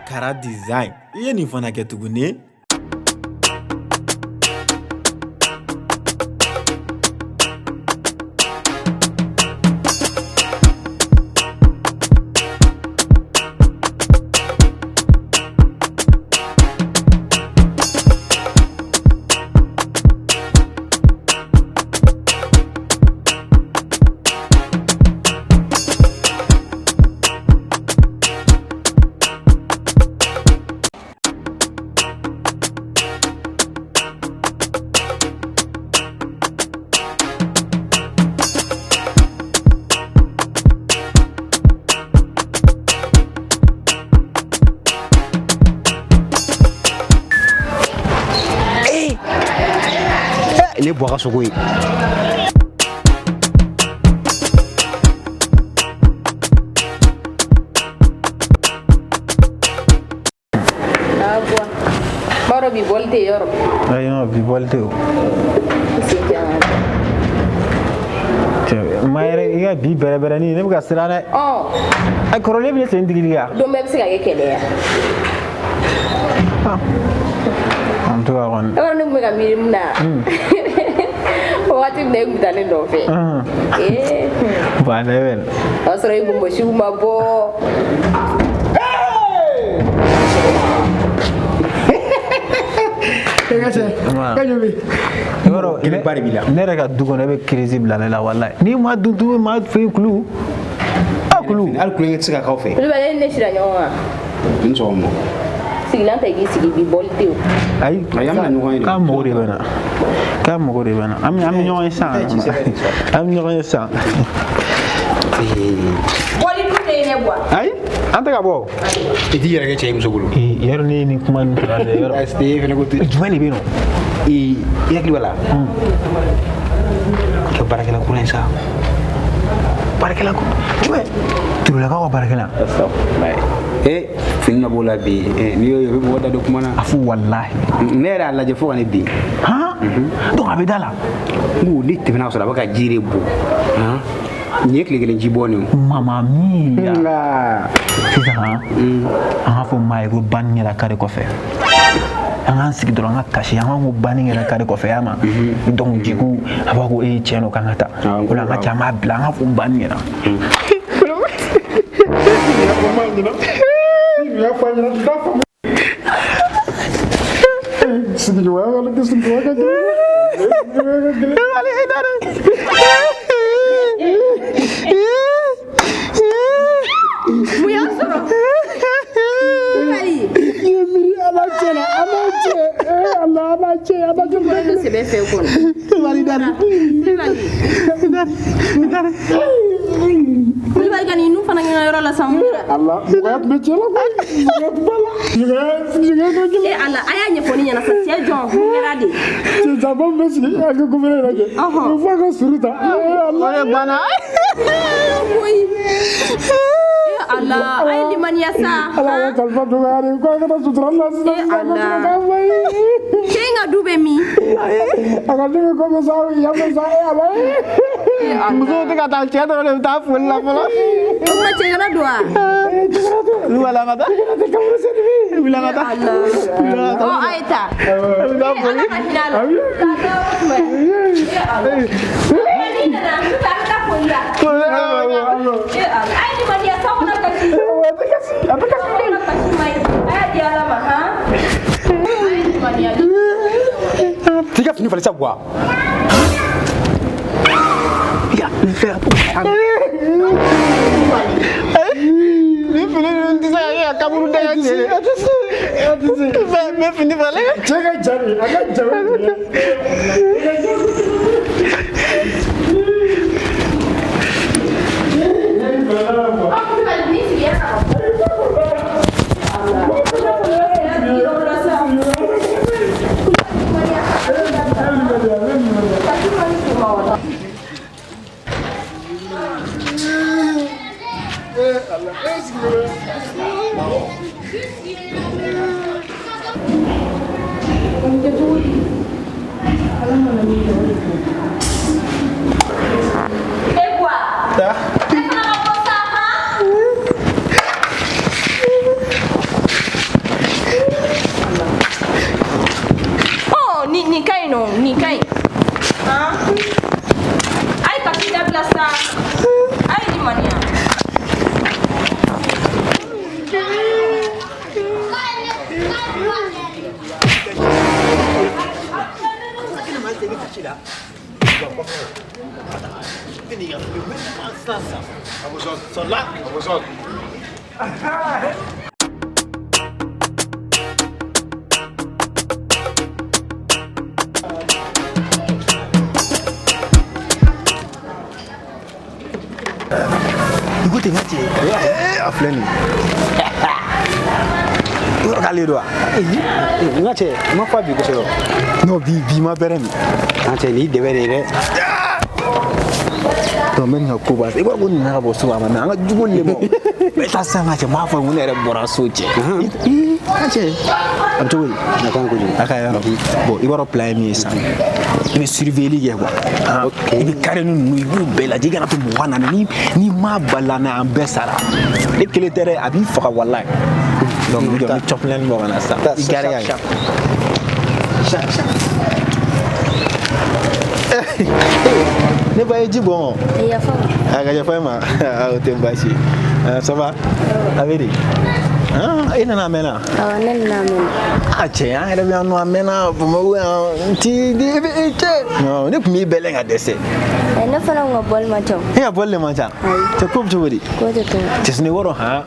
Kara design. Iye ni fana kɛ tuguni. Ne boira sogo ye. Baro bi bolte yoro. Ay no bi bolte o. Mayre iga bi bere ni ne buka sira ne. Oh. Ay korole bi sen digiliga. Do me bisa ga kele ya. Am to agon. Ora nu me ga mirim na. Wati ne gudane do fe. Ba level. Asra ibu mo shuma bo. Yoro ile bari bila ne rega dugo ne be crazy bila la wallahi ni ma dudu ma fe kulu akulu Al kulu ngetse ka kafe. Lu ba ne shira nyonga. Nso mo. Siglan ta gi sigi bi bolte o. Ay Ayam na nyonga ni. Kam mo gore bana am nyonga sa am nyonga sa Wali du ne bwa. ay anta ka bo Iti yere ke chayim sogulu. yero ni kuma ni yero Este fene ko jumani bino yakli wala. Ka barakela kurensa. barakela ko jume turula ka barakela Finna bola bi ni yo be woda do kuma na. afu wallahi Ne ra la je fo ne bi. ha donc abedala Ngu ni tibina so la baka jire bu. Ha? Ni ekle gele jiboni. mama mia Nga. sisa ha anga fo mai ko ban la kare ko fe anga sigi doro anga kashi anga mo ban la kare ko fe ama donc jiku abako e cheno kangata kula anga chama bla anga fo ban ngera Allah, aya nyefoni nyana sa tia John, ngerade. Zaba mesi aga guvere lage fa ka suruta Allah bana Allah, ay di mania sa. Allah kalfa dogare ko ka sutra Allah Allah. Kenga dube mi. aga de ko ko sa ya me sa Allah muzo te ka ta tia do le ta fu la pala Uma chegana doa. lu wala mata te ka mura se ni bila mata Allah. Oh, aita. da poli Ay di mania sa una kasi. Apa kasi? Ay di alama ha. Ay di mania. Tiga fini fale sabwa. ya faire ni fini ni sa ya kaburu da ya me fini fale jaga jari aga jaga Sont là. Écoutez, Mathieu. A flâné. Tu vas aller droit. Mathieu, ma foi, bien que c'est. Non, bi ma père. Mathieu, ni devait être. Non, mais non, quoi. Et quoi qu'on n'a pas besoin de n'a du bon niveau. Mais ça, ça, Mathieu, ma foi, on est un bon associé. Mathieu. Abdul, n'a pas encore dit. Akaya. Bon, il va replacer mes ça. Il va surveiller quoi. Ok. Il va carrément nous bella. J'ai gagné tout le monde. Ni ma balana en besara. Et que le terrain a bien fait wallahi. Donc il doit chop l'un mort en ça. Il gagne. Ne pas dire bon. Il y a femme. Ah, il y a femme. Ah, au tempo ici. Ça va? Avec ah, il n'en a mena. Ah, non, non. Ah, tiens, il y a un mena pour moi. Non, ne peux me belle à décès. Elle ne fait pas un bol matin. Il y a bol le matin. Tu peux tu dis. Quoi de tout? Tu sais ne vois pas.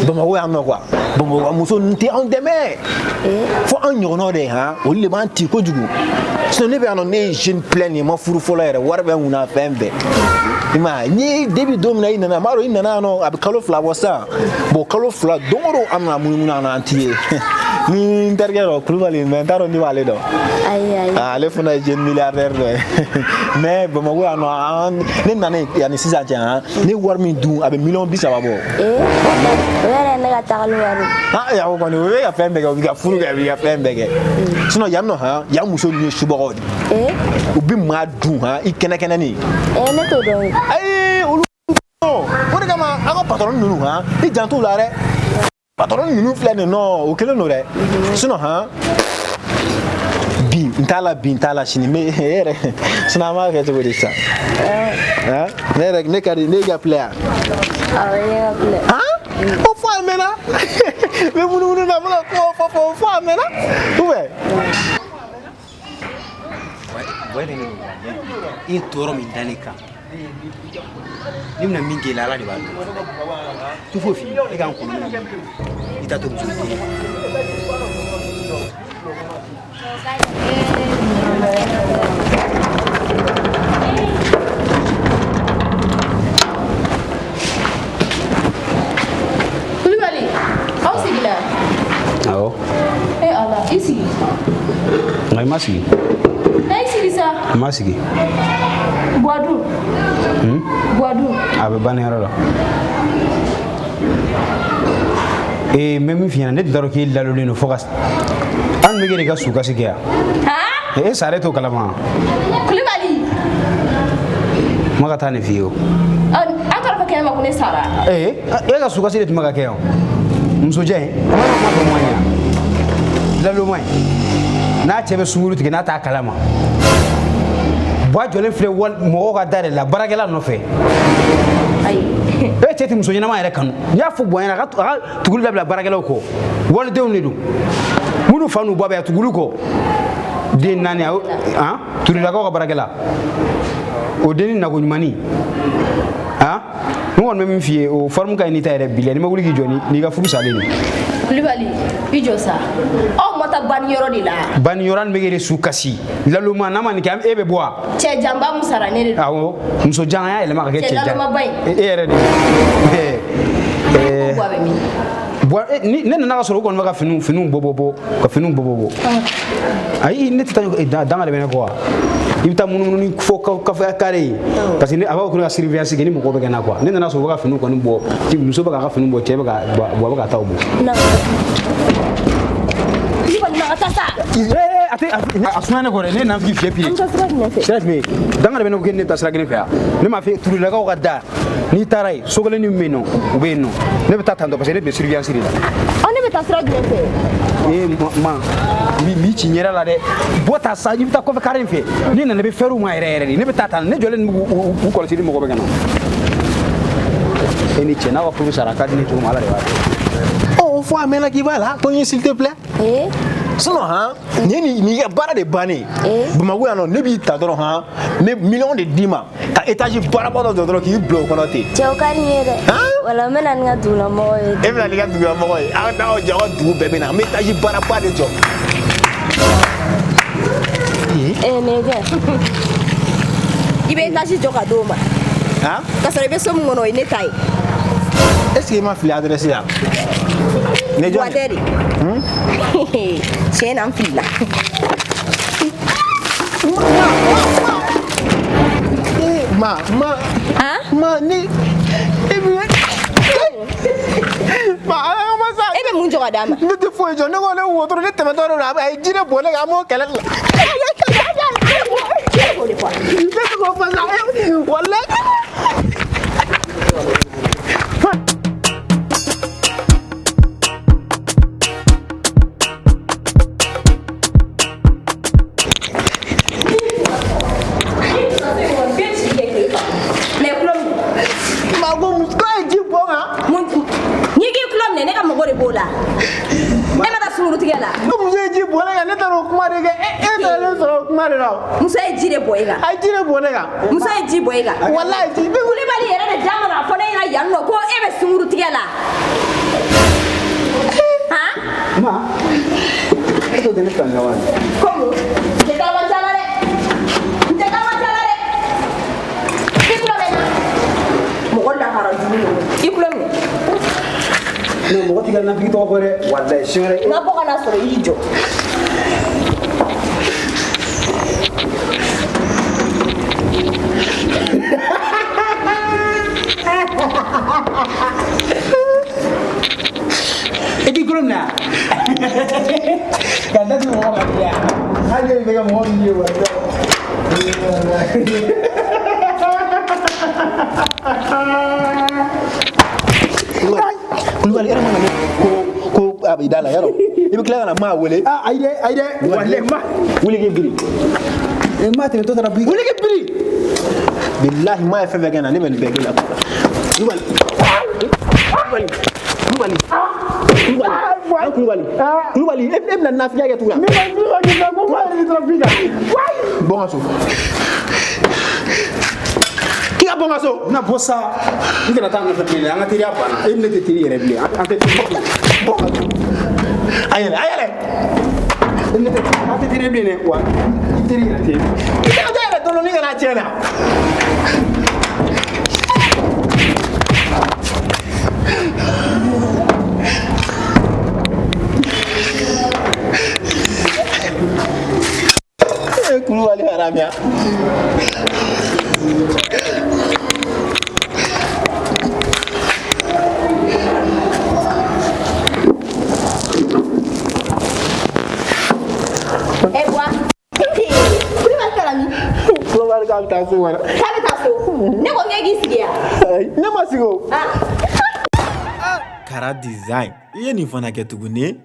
Bon, moi, on quoi. Bon, moi, muso n'était en demain. Faut un jour de hein. On le manti quoi du coup. Ce n'est pas un jeune plein et mon fou foller. Warbe on a fait un bé. Ma ni début domina ina maro ina no ab kalofla wasa bo kalofla dongoro amna mununa na antie ni intergero klubali mentaro ni wale do Aïe. le fona jeune milliardaire mais bo mo ano ni nane ya ni sisa jan ni war mi du ab million bisa babo Where ne ga tagalu waru ah ya ko ni we ya fembe ga furu ga ya fembe ge sino ya no ha ya muso ni shubo ubi ma du ha ikene ni ne to do ay ulu o de kama ako patron nunu ha I jantu la re patron nunu flene no o kele no re sino ha bi ntala shini me ere sina ma ke to disa ha ne ka ne ga player ya play ha o fo amena me munu na mala ko fo amena uwe I toro min daleka nimna mingi lala de balu tu fo fi e kan ko ita to muso Kulibali au sigila awo ala isi ngai masigi ça masigi Boadou abe banero la même fi ne daro ki lalolino fokas an me gere ga suka sikia ha sare to kalama Kulibali maga tane fiyo akara fa kema kune sara ga suka sire tumaga keo msoje amana ko mwanya lalo mai na chebe sunguru tike na ta kalama jole fle wal mo ga dare la baragela no fe ay cheti muso nyama ere kanu ya fu boyana ga tugulu la baragela ko wal de unidu munu fanu baba ya tugulu ko de nani ha turi la ko baragela o deni na ko nyumani ha no won mem fie o formu kay ni tayre bile ni maguli gi joni ni ga furu salini Kulibali ijosa o mota ban yoro di la ban yoran megere sukasi laluma na man kam ebe boa che jamba musara ne awo muso janga ya ele maka ke che laluma bay ere ni ni na soro ko maka finu bobobo ka finu bobobo ai ni tata danga de bene ko ibita munu ni fo ka fa kare parce que aba ko na surveillance geni mo ko be gana quoi ni na soro ka finu ko ni bo ti muso ba ka finu bo che ba ka taw bo ate asuna ko ne na fi fie pie chef me danga de no ko ne tasra gene fa ne ma fi turu la ko da ni tarai sogole ni meno ubeno ne beta tando parce que ne be surveillance ri la on ne beta tasra gene fe ma mi ci nyera la de bota sa ni beta ko fe karen fe ni na ne be feru ma ere ne beta tan ne jole u ko ci mo ko be gana eni chena wa fu sara ka ni tu mala de wa oh faut amener qui va là s'il te plaît sinon ni ka baara de bannen Bamakɔ yan nɔ ne b'i ta dɔrɔn ne miliyɔn de d'i ma ka étage baaraba dɔ dɔrɔn k'i bila o kɔnɔ ten. Cɛw ka di n ye dɛ. Wala n bɛ na ni n ka dugulamɔgɔw ye. E bɛna n'i ka dugulamɔgɔ ye aw ka dugu bɛɛ bɛ na an bɛ étage baaraba de jɔ. Nɛgɛ. I bɛ étage jɔ ka d'o ma. Ka sɔrɔ I bɛ so min kɔnɔ o ye ne ta ye. Est-ce que i ma fili adresse la? Ne jɔn Buwatɛ de. Tiɲɛ na n filila. Ma ni e bɛ mun jɔ ka d'a ma? Ne tɛ foyi jɔ ne ko ne wo dɔrɔn ne tɛmɛtɔ de don a ye ji de bɔn ne kan an b'o kɛlɛ la. Ne tɛ k'o fɔ sa walayi. Muso ye ji de bɔ e kan. A ye ji de bɔn ne kan. Muso ye ji bɔ e kan. Walayi ji. Kulibali yɛrɛ de da ma k'a fɔ ne ɲɛna yan nɔ ko e bɛ sunkuru tigɛ la. Ma, e t'o tɛ ne fɛ ɲɔgɔn ye. Komi n tɛ taa ma ca la dɛ. N tɛ taa ma ca la dɛ. I tulo bɛ n na. Mɔgɔ lahara jugu don. I tulo minɛ. Non, mɔgɔ t'i ka nafiki tɔgɔ fɔ dɛ. Walayi siɲɛ wɛrɛ. N ka bɔ ka na sɔrɔ i y'i jɔ. E t'i kulo minɛ. Ka datugu mɔgɔ ka diya. Hali ne bɛ ka mɔgɔ min ye wa. Kulibali yɛrɛ mana ko a b'i da la yɔrɔ i bɛ tila ka na maa wele. Ayi dɛ walayi ma. Wuli k'i biri. Ma tɛmɛ tɔ taara bi. Wuli k'i biri. Bilahi maa ye fɛn fɛn kɛ na ne bɛ nin bɛɛ kɛ la. Kulibali. Kulibali e bɛna nafiya kɛ tugun. Bɔ n ka so. K'i ka bɔ n ka so. Na bɔ sa. N tɛna taa nɔfɛ bilen an ka teriya banna. E ni ne tɛ teri yɛrɛ bilen. An tɛ teri. Bɔ ka so. A yɛlɛ. An tɛ teri bilen dɛ wa. I teri yɛrɛ tɛ. I tɛ taa yɛrɛ dɔɔnin ka na tiɲɛ na. Kulibali haramiya. Kulibali k'a bɛ taa so wɛrɛ. K'a bɛ taa so. Ne ko k'e k'i sigi yan. Ne ma sigi o. Kara design i ye nin fana kɛ tuguni.